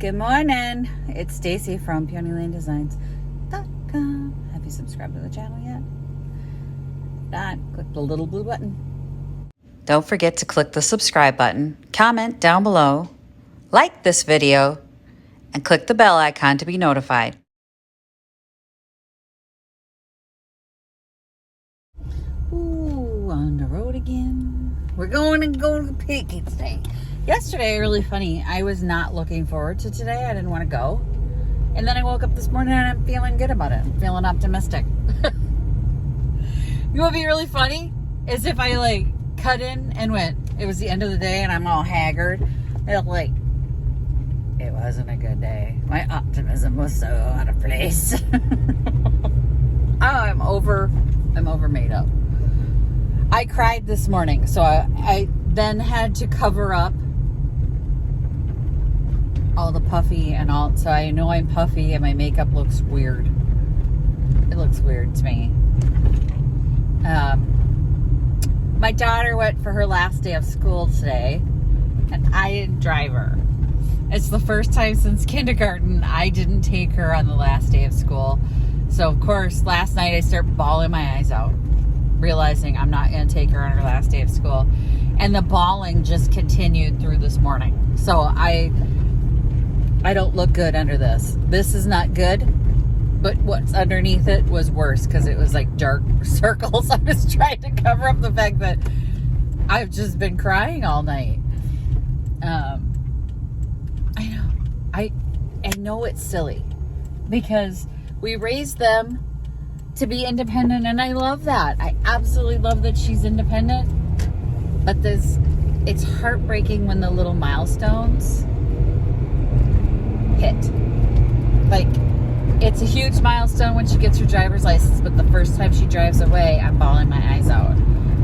Good morning. It's Stacy from PeonyLaneDesigns.com. Have you subscribed to the channel yet? Not, click the little blue button. Don't forget to click the subscribe button, comment down below, like this video, and click the bell icon to be notified. Ooh, on the road again. We're going to go to the picnic today. Yesterday, really funny, I was not looking forward to today. I didn't want to go. And then I woke up this morning and I'm feeling good about it. I'm feeling optimistic. You know what would be really funny? Is if I cut in and went, it was the end of the day and I'm all haggard. It wasn't a good day. My optimism was so out of place. I'm over made up. I cried this morning, so I then had to cover up all the puffy and all, so I know I'm puffy and my makeup looks weird. It looks weird to me. My daughter went for her last day of school today, and I didn't drive her. It's the first time since kindergarten I didn't take her on the last day of school. So of course, last night I started bawling my eyes out, realizing I'm not going to take her on her last day of school. And the bawling just continued through this morning. So I don't look good under this. This is not good, but what's underneath it was worse because it was like dark circles. I was trying to cover up the fact that I've just been crying all night. I know it's silly because we raised them to be independent, and I love that. I absolutely love that she's independent. But it's heartbreaking when the little milestones hit. It's a huge milestone when she gets her driver's license, but the first time she drives away, I'm bawling my eyes out,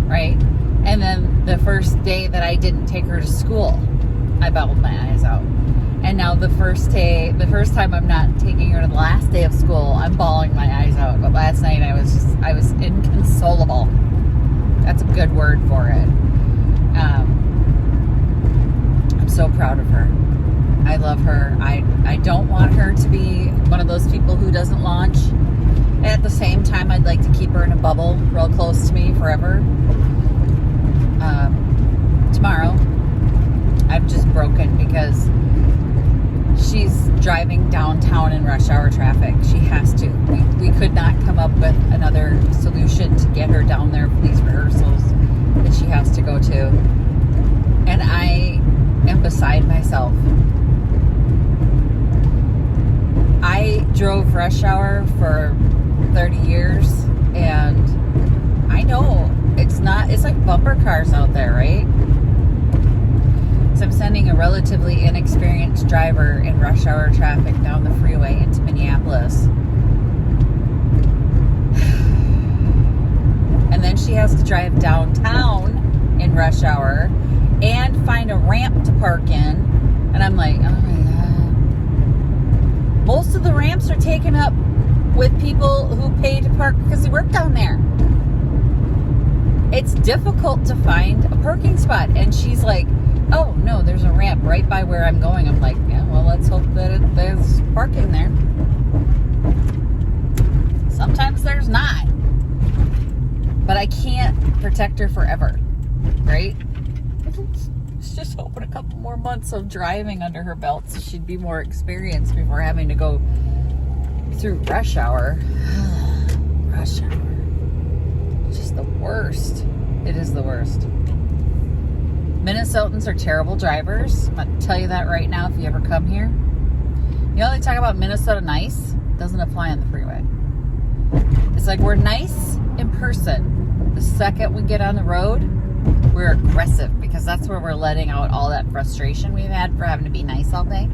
right? And then the first day that I didn't take her to school, I bawled my eyes out. And now the first time I'm not taking her to the last day of school, I'm bawling my eyes out. But last night I was inconsolable. That's a good word for it. I'm so proud of her. I love her. I don't want her to be one of those people who doesn't launch. At the same time, I'd like to keep her in a bubble real close to me forever. Tomorrow, I'm just broken because she's driving downtown in rush hour traffic. She has to. We could not come up with another solution to get her down there for these rehearsals that she has to go to. And I am beside myself. I drove rush hour for 30 years, and I know it's like bumper cars out there, right? So I'm sending a relatively inexperienced driver in rush hour traffic down the freeway into Minneapolis. And then she has to drive downtown in rush hour and find a ramp to park in. And I'm like, oh my God. Most of the ramps are taken up with people who pay to park because they work down there. It's difficult to find a parking spot. And she's like, oh no, there's a ramp right by where I'm going. I'm like, yeah, well, let's hope that there's parking there. Sometimes there's not. But I can't protect her forever, right? Let's just hoping a couple more months of driving under her belt so she'd be more experienced before having to go through rush hour. Rush hour. It's just the worst. It is the worst. Minnesotans are terrible drivers. I'm going to tell you that right now if you ever come here. You know, they talk about Minnesota nice. Doesn't apply on the freeway. It's like we're nice in person. The second we get on the road, we're aggressive because that's where we're letting out all that frustration we've had for having to be nice all day.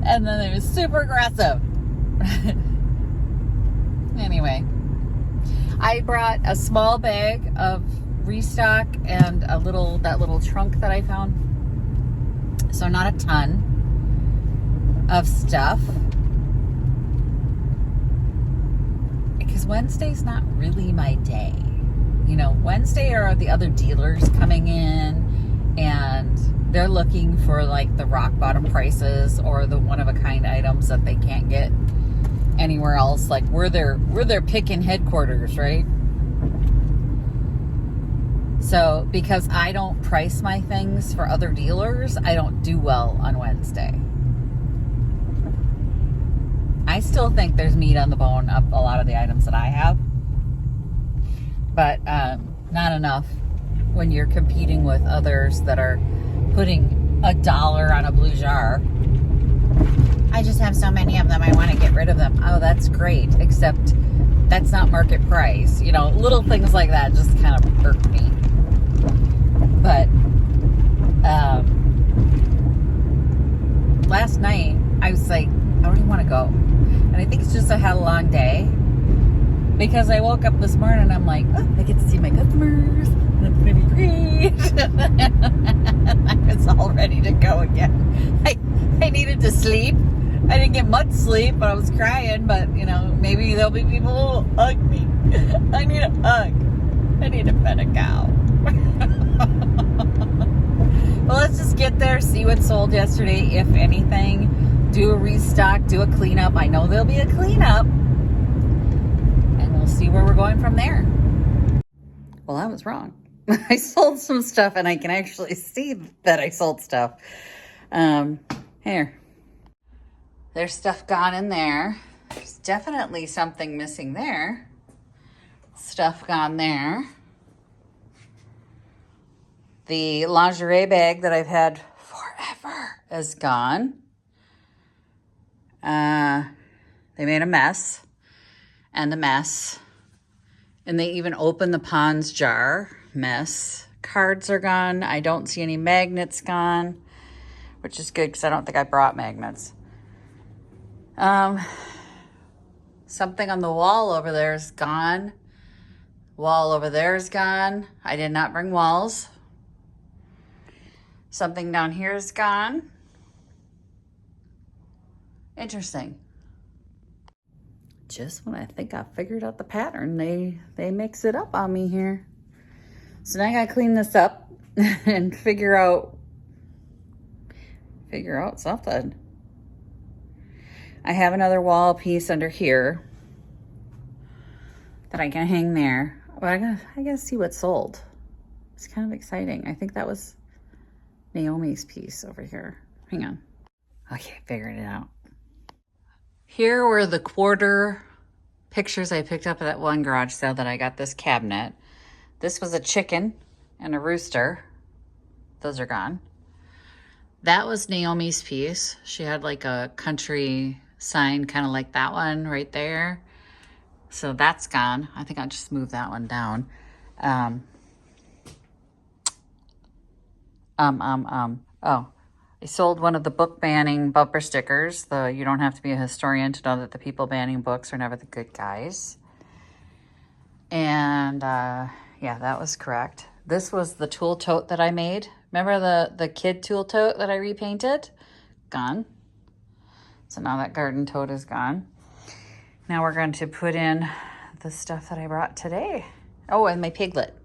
And then it was super aggressive. Anyway, I brought a small bag of restock and that little trunk that I found. So not a ton of stuff. Because Wednesday's not really my day. You know, Wednesday are the other dealers coming in and they're looking for like the rock bottom prices or the one-of-a-kind items that they can't get anywhere else. Like we're their pick-in headquarters, right? So because I don't price my things for other dealers, I don't do well on Wednesday. I still think there's meat on the bone of a lot of the items that I have, but not enough when you're competing with others that are putting $1 on a blue jar. I just have so many of them, I want to get rid of them. Oh, that's great, except that's not market price. You know, little things like that just kind of hurt me. But last night I was like, I don't even want to go. And I think it's just I had a long day, because I woke up this morning and I'm like, oh, I get to see my customers and it's gonna be great. I was all ready to go again. I needed to sleep. I didn't get much sleep, but I was crying. But you know, maybe there'll be people who will hug me. I need a hug. I need to pet a cow. Well, let's just get there, see what sold yesterday, if anything. Do a restock, do a cleanup. I know there'll be a cleanup. And we'll see where we're going from there. Well, I was wrong. I sold some stuff, and I can actually see that I sold stuff. Here. There's stuff gone in there. There's definitely something missing there. Stuff gone there. The lingerie bag that I've had forever is gone. They made a mess. And the mess. And they even opened the Pond's jar. Mess. Cards are gone. I don't see any magnets gone, which is good because I don't think I brought magnets. Something on the wall over there is gone. Wall over there is gone. I did not bring walls. Something down here is gone. Interesting. Just when I think I figured out the pattern, they mix it up on me here. So now I gotta clean this up and figure out something. I have another wall piece under here that I can hang there, but I gotta see what sold. It's kind of exciting. I think that was Naomi's piece over here. Hang on. Okay, figured it out. Here were the quarter pictures I picked up at that one garage sale that I got this cabinet. This was a chicken and a rooster. Those are gone. That was Naomi's piece. She had like a country sign, kind of like that one right there. So that's gone. I think I'll just move that one down. Oh, I sold one of the book banning bumper stickers. You don't have to be a historian to know that the people banning books are never the good guys. And yeah, that was correct. This was the tool tote that I made. Remember the kid tool tote that I repainted? Gone. So now that garden tote is gone. Now we're going to put in the stuff that I brought today. Oh, and my piglet.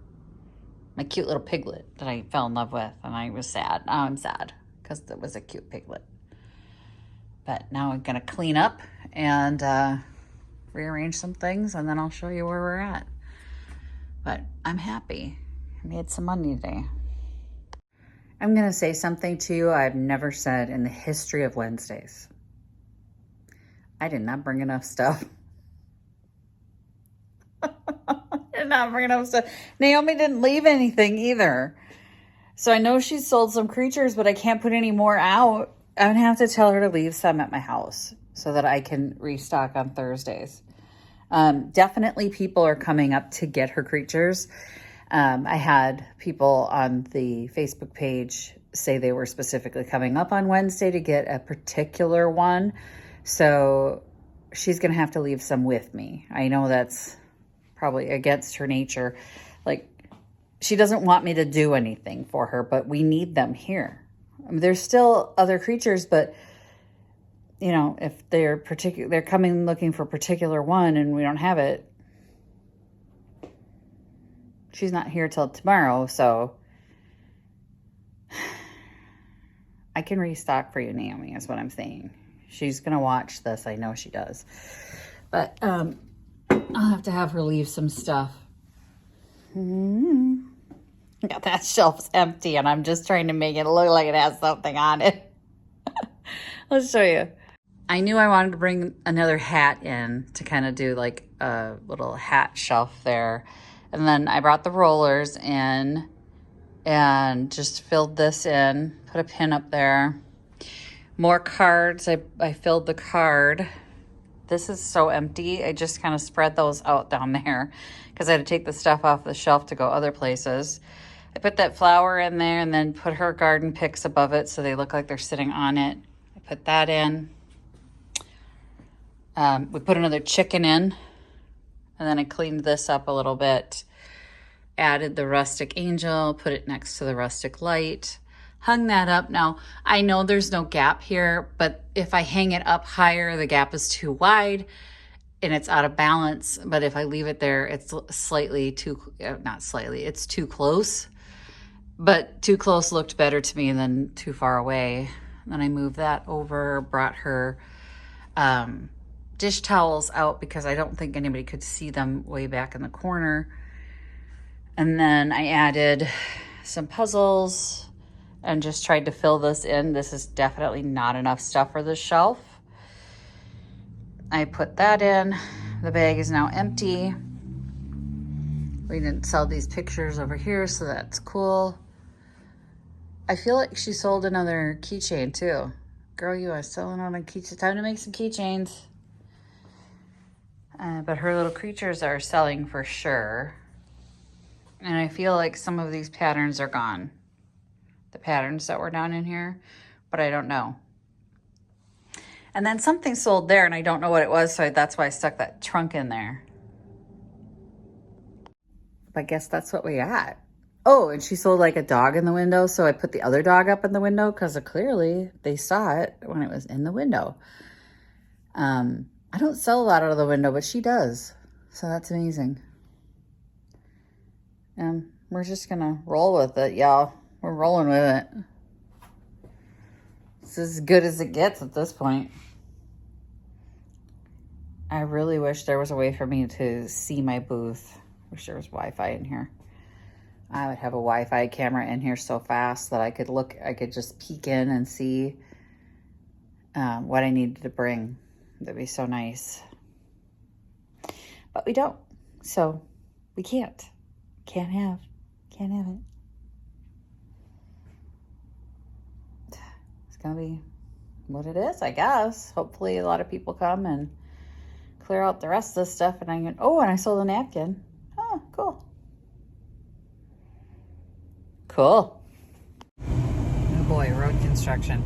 My cute little piglet that I fell in love with, and I was sad. Now I'm sad because it was a cute piglet. But now I'm going to clean up and rearrange some things, and then I'll show you where we're at. But I'm happy. I made some money today. I'm going to say something to you I've never said in the history of Wednesdays. I did not bring enough stuff. I did not bring enough stuff. Naomi didn't leave anything either. So I know she sold some creatures, but I can't put any more out. I'm going to have to tell her to leave some at my house so that I can restock on Thursdays. Definitely people are coming up to get her creatures. I had people on the Facebook page say they were specifically coming up on Wednesday to get a particular one. So she's going to have to leave some with me. I know that's probably against her nature. Like, she doesn't want me to do anything for her, but we need them here. I mean, there's still other creatures, but you know, if they're coming looking for a particular one and we don't have it, she's not here till tomorrow. So can restock for you, Naomi, is what I'm saying. She's going to watch this. I know she does. But I'll have to have her leave some stuff. Yeah, that shelf's empty, and I'm just trying to make it look like it has something on it. Let's show you. I knew I wanted to bring another hat in to kind of do like a little hat shelf there. And then I brought the rollers in and just filled this in, put a pin up there. More cards. I filled the card. This is so empty. I just kind of spread those out down there because I had to take the stuff off the shelf to go other places. I put that flower in there and then put her garden picks above it so they look like they're sitting on it. I put that in. We put another chicken in, and then I cleaned this up a little bit. Added the rustic angel, put it next to the rustic light, hung that up. Now, I know there's no gap here, but if I hang it up higher, the gap is too wide and it's out of balance. But if I leave it there, it's slightly too, not slightly, it's too close. But too close looked better to me than too far away. Then I moved that over, brought her dish towels out because I don't think anybody could see them way back in the corner. And then I added some puzzles and just tried to fill this in. This is definitely not enough stuff for this shelf. I put that in. The bag is now empty. We didn't sell these pictures over here, so that's cool. I feel like she sold another keychain too. Girl, you are selling on a keychain. Time to make some keychains. But her little creatures are selling for sure. And I feel like some of these patterns are gone. The patterns that were down in here, but I don't know. And then something sold there and I don't know what it was, so that's why I stuck that trunk in there. I guess that's what we got. Oh, and she sold like a dog in the window, so I put the other dog up in the window because clearly they saw it when it was in the window. I don't sell a lot out of the window, but she does, so that's amazing. We're just gonna roll with it, y'all. We're rolling with it. It's as good as it gets at this point. I really wish there was a way for me to see my booth. Wish there was Wi-Fi in here. I would have a Wi-Fi camera in here so fast that I could just peek in and see what I needed to bring. That'd be so nice. But we don't, so we can't. Can't have it. It's gonna be what it is, I guess. Hopefully a lot of people come and clear out the rest of this stuff and I can, oh, and I sold a napkin. Oh, cool. Cool. Oh boy, road construction.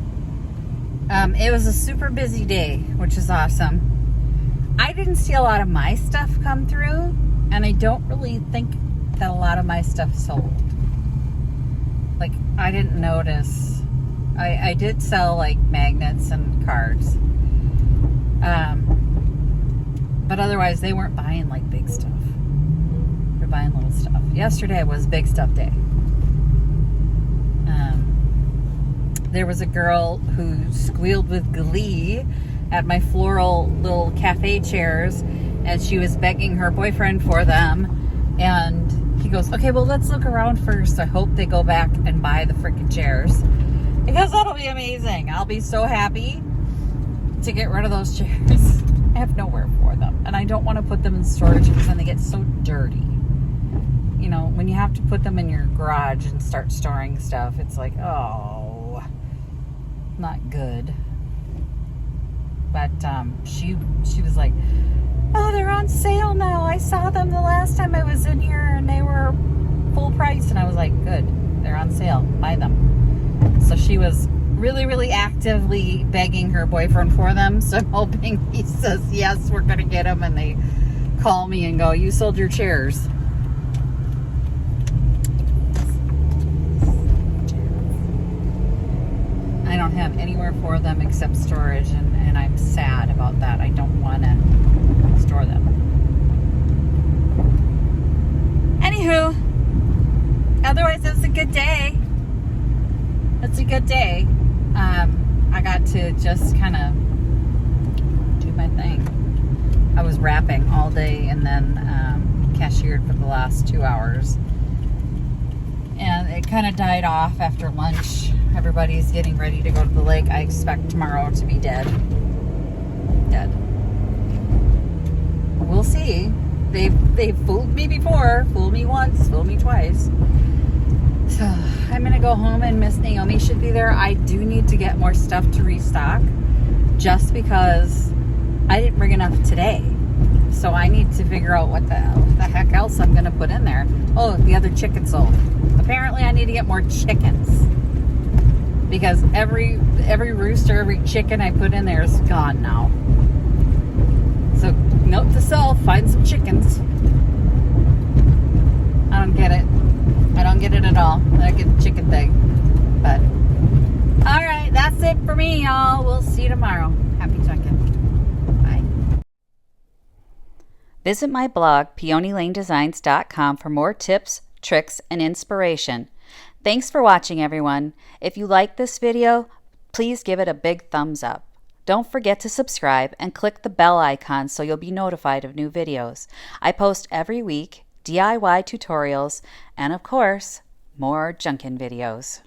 It was a super busy day, which is awesome. I didn't see a lot of my stuff come through, and I don't really think that a lot of my stuff sold. Like, I didn't notice. I did sell like magnets and cards. But otherwise they weren't buying like big stuff. They're buying little stuff. Yesterday was big stuff day. There was a girl who squealed with glee at my floral little cafe chairs, and she was begging her boyfriend for them. And he goes, okay, well, let's look around first. I hope they go back and buy the freaking chairs, because that'll be amazing. I'll be so happy to get rid of those chairs. I have nowhere for them, and I don't want to put them in storage because then they get so dirty. You know, when you have to put them in your garage and start storing stuff, it's like, oh, not good. But she was like, oh, they're on sale now. I saw them the last time I was in here and they were full price. And I was like, good, they're on sale, buy them. So she was really, really actively begging her boyfriend for them. So I'm hoping he says, yes, we're gonna get them. And they call me and go, you sold your chairs. I don't have anywhere for them except storage, and I'm sad about that. I don't want to store them. Anywho, otherwise it was a good day. It's a good day. I got to just kind of do my thing. I was wrapping all day and then cashiered for the last 2 hours. And it kind of died off after lunch. Everybody's getting ready to go to the lake. I expect tomorrow to be dead. We'll see. They've fooled me before. Fooled me once, fooled me twice. So I'm going to go home, and Miss Naomi should be there. I do need to get more stuff to restock just because I didn't bring enough today. So I need to figure out what the heck else I'm going to put in there. Oh, the other chicken sold. Apparently I need to get more chickens. Because every rooster, every chicken I put in there is gone now. So note to self, find some chickens. I don't get it. I don't get it at all. I get the chicken thing. But, alright, that's it for me, y'all. We'll see you tomorrow. Happy junkin'. Bye. Visit my blog, peonylanedesigns.com, for more tips, tricks, and inspiration. Thanks for watching, everyone. If you like this video, please give it a big thumbs up. Don't forget to subscribe and click the bell icon so you'll be notified of new videos. I post every week DIY tutorials and, of course, more junkin' videos.